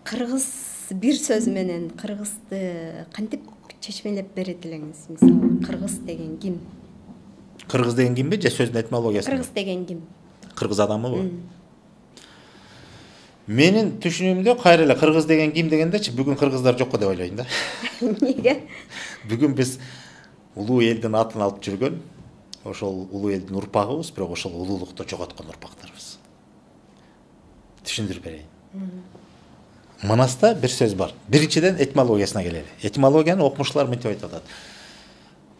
Кыргыз бир сөз менен кыргызды кантип чечмелеп берет элеңиз? Мисалы, кыргыз деген ким? Кыргыз деген кимби же сөздүн этимологиясы? Кыргыз деген ким? Кыргыз адамыбы? Менин түшүнүгүмдө кайра эле кыргыз деген ким дегендечи бүгүн кыргыздар жокко деп ойлойм да. Неге? Бүгүн биз улуу элдин атын алып жүргөн, ошол улуу элдин урпагыбыз, бирок ошол улуулукту жоготкон урпактарыбыз. Түшүндүрүп берейин. Манаста бир сөз бар. Биринчиден этимологиясына келели. Этимологияны окумуштуулар мынтип айтып атат.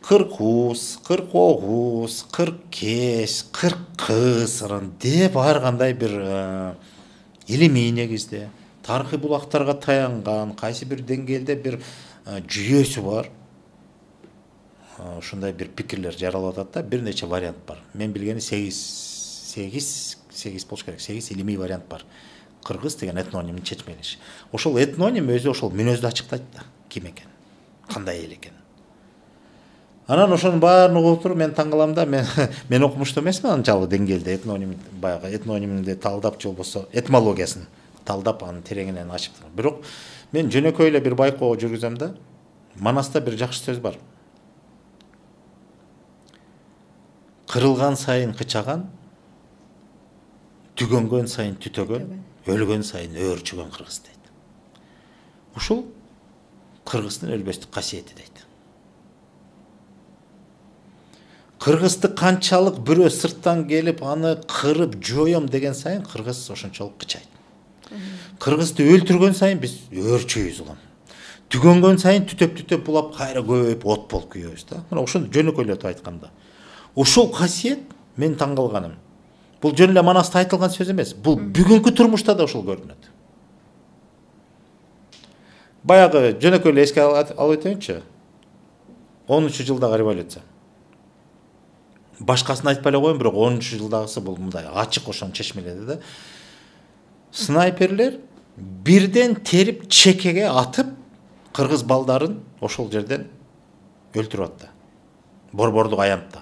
Кыркуз, кыркогуз, кырккеш, кырккыз деп ар кандай бир илимий негизде тарыхый булактарга таянган кайсы бир деңгээлде бир жүйөсү бар. Ушундай бир пикирлер жаралып атат да, бир нече вариант бар. Мен билгени 8 болуш керек. 8 илимий вариант бар. Кыргыз деген этнонимдин чечмелеши. Ошол этноним өзү ошол мүнөздү ачыктайт да, ким экен, кандай эл экен. Анан ошонун баарын угуп туруп мен таң калам да, мен окумуштуу эмесмин анчалык деңгээлде этноним, баягы этнонимди талдап же болбосо этимологиясын талдап анын тереңинен ачып турам. Бирок мен жөнөкөй эле бир байкоо жүргүзөм да, Манаста бир жакшы сөз бар. Кырылган сайын кычаган, түгөнгөн сайын түтөгөн, өлгөн сайын өөрчүгөн кыргыз дейт. Ушул кыргыздын өлбөстүк касиети дейт. Кыргызды канчалык бирөө сырттан келип аны кырып жоём деген сайын кыргыз ошончолук кычайт. Кыргызды өлтүргөн сайын биз өөрчөйбүз улам. Түгөнгөн сайын түтөп булап кайра көбөйүп от болуп күйөбүз да. Мына ошону жөнөкөйлөтүп айтканда. Ошол касиет мен таң калганым. Бул жөн эле Манаста айтылган сөз эмес. Бул бүгүнкү турмушта да ошол көрүнөт. Баягы жөнөкөй эле эске алып өтөйүнчү. 13-жылдагы революция. Башкасын айтпай эле коеюн, бирок 13-жылдагысы бул мындай ачык ошону чечмеледи да. Снайперлер бирден терип чекеге атып, кыргыз балдарын ошол жерден өлтүрүп атты. Борбордук аянтта.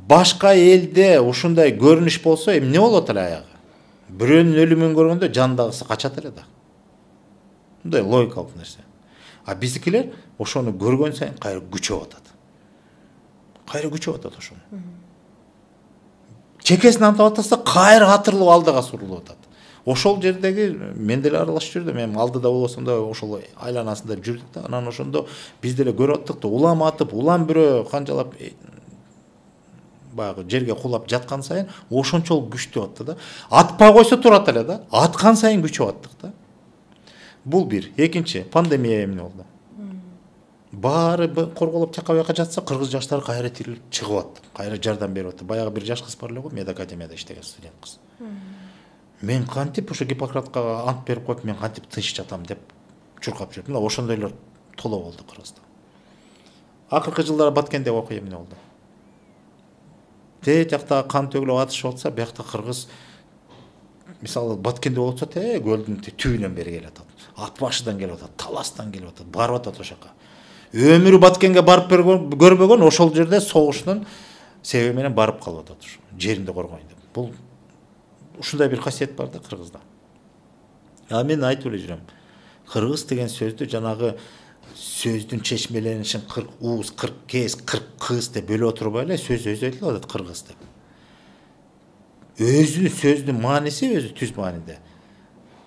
Башка элде ушундай көрүнүш болсо, эмне болот эле аягы? Бирөөнүн өлүмүн көргөндө жандагысы качат эле да. Мындай логикалык нерсе. А биздикилер ошону көргөн сайын кайра күчөп атат. Кайра күчөп атат ошону. Чекесин антып атса, кайра атырылып алдыга сурулуп атат. Ошол жердеги мен деле аралашып жүрдүм. Мен алдыда болсом да ошол айланасында жүрдүк да. Анан ошондо биз деле көрүп аттык да, улам атып, улам бирөө канчалап баягы жерге кулап жаткан сайын ошончолук күчтүү атты да. Атпай койсо турат эле да. Аткан сайын күчөп аттык да. Бул бир. Экинчи, пандемия эмне болду? Баары корголоп жака бияка жатса, кыргыз жаштары кайра тирилип чыгып атты. Кайра жардам берип атты. Баягы бир жаш кыз бар эле го, медакадемияда иштеген студент кыз. Мен кантип ошо Гиппократка ант берип коюп, мен кантип тынч жатам деп чуркап жүрдүм. Мына ошондойлор толо болду Кыргызда. Акыркы жылдары Баткенде окуя эмне болду? Тээ жакта кан төгүлүп атышып атса, биякта кыргыз мисалы Баткенде болсо, көлдүн түбүнөн бери келип атат. Ат башыдан келип атат, таластан келип атат, барып атат ошо жака. Өмүрү Баткенге барып көрбөгөн, ошол жерде согуштун себеби менен барып калып атат ушу. Жеримди коргойн деп. Бул ушундай бир касиет бар да кыргызда. Мен айтып эле жүрөм. Кыргыз деген сөздү жанагы сөздүн чечмеленишин 40 уус, 40 кез, 40 кыз деп бөлүп отурбай эле сөз өзү айтылып атат кыргыз деп. Өзү сөздүн мааниси өзү түз мааниде.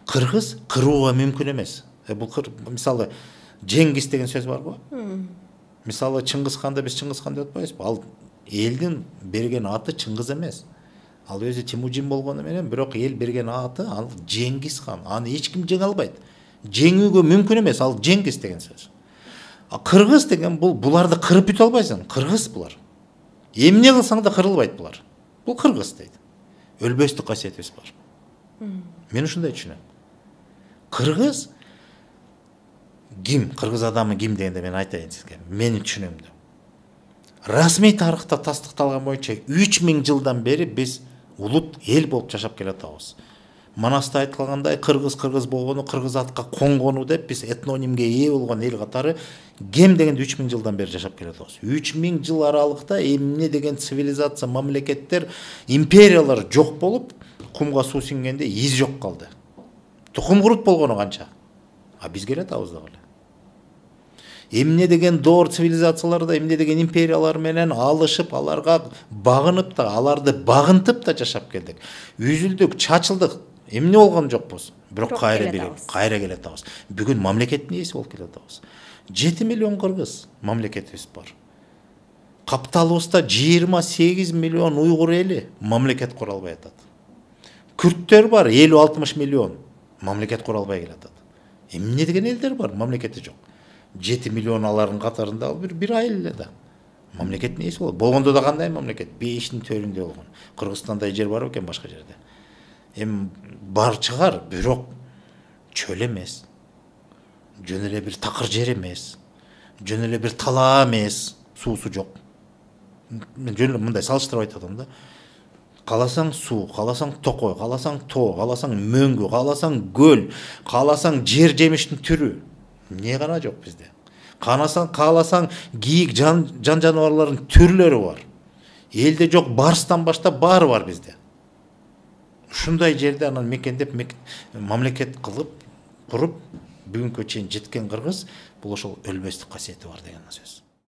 Кыргыз кырууга мүмкүн эмес. Бул мисалы Жеңгис деген сөз бар го. Мисалы Чыңгызханды биз Чыңгызхан деп атпайбызбы? Ал элдин берген аты Чыңгыз эмес. Ал өзү Тимужин болгону менен, бирок эл берген аты ал Жеңгис хан. Аны эч ким жеңе албайт. Жеңүүгө мүмкүн эмес, ал Жеңгис деген сөз. Кыргыз деген буларды кырып бүтө албайсың. Кыргыз булар. Эмне кылсаң да кырылбайт булар. Бул кыргыз дейт. Өлбөстүк касиетибиз бар. Мен ушундай түшүнөм. Кыргыз ким? Кыргыз адамы ким дегенде мен айтайын сизге. Менин түшүнүгүмдө. Расмий тарыхта тастыкталган боюнча 3000 жылдан бери биз улут эл болуп жашап келатабыз. Манаста айтылгандай кыргыз болгону, кыргыз атка конгону деп биз этнонимге ээ болгон эл катары кем дегенде 3000 жылдан бери жашап келатабыз. 3000 жыл аралыкта эмне деген цивилизация, мамлекеттер, империялар жок болуп, кумга суу сиңгенде из жок калды. тукум курут болгону канча, а биз келатабыз дагы эле. Эмне деген доор цивилизацияларда, эмне деген империялар менен алышып, аларга багынып да, аларды багынтып да жашап келдик. Үзүлдүк, чачылдык, эмне болгон жокпуз. Бирок кайра келатабыз. Бүгүн мамлекеттин ээси болуп келатабыз. 7 миллион кыргыз мамлекетибиз бар. Капталыбызда 28 миллион уйгур эли мамлекет кура албай атат. Күрттөр бар 50-60 миллион мамлекет кура албай келатат. Эмне деген элдер бар, мамлекети жок. 7 миллион алардын катарында ал бир айыл эле да. Мамлекеттин ээси болот. Болгондо да кандай мамлекет? 5-тин төрүндө болгон. Кыргызстандай жер бар экен башка жерде. Эми бар чыгар, бирок чөл эмес. Жөн эле бир такыр жер эмес. Жөн эле бир талаа эмес. Суусу жок. Мен жөн эле мындай салыштырып айтып да. Каласаң суу, каласаң токой, каласаң тоо, каласаң мөңгү, каласаң көл, каласаң жер жемиштин түрү. Не гана жок бизде. Кааласаң кийик жан жаныбарлардын түрлөрү бар. Элде жок барстан баштап баары бар бизде. Ушундай жерде анан мекендеп мамлекет кылып, куруп, бүгүнкү чейин жеткен кыргыз бул ошол өлбөстүк касиети бар деген сөз.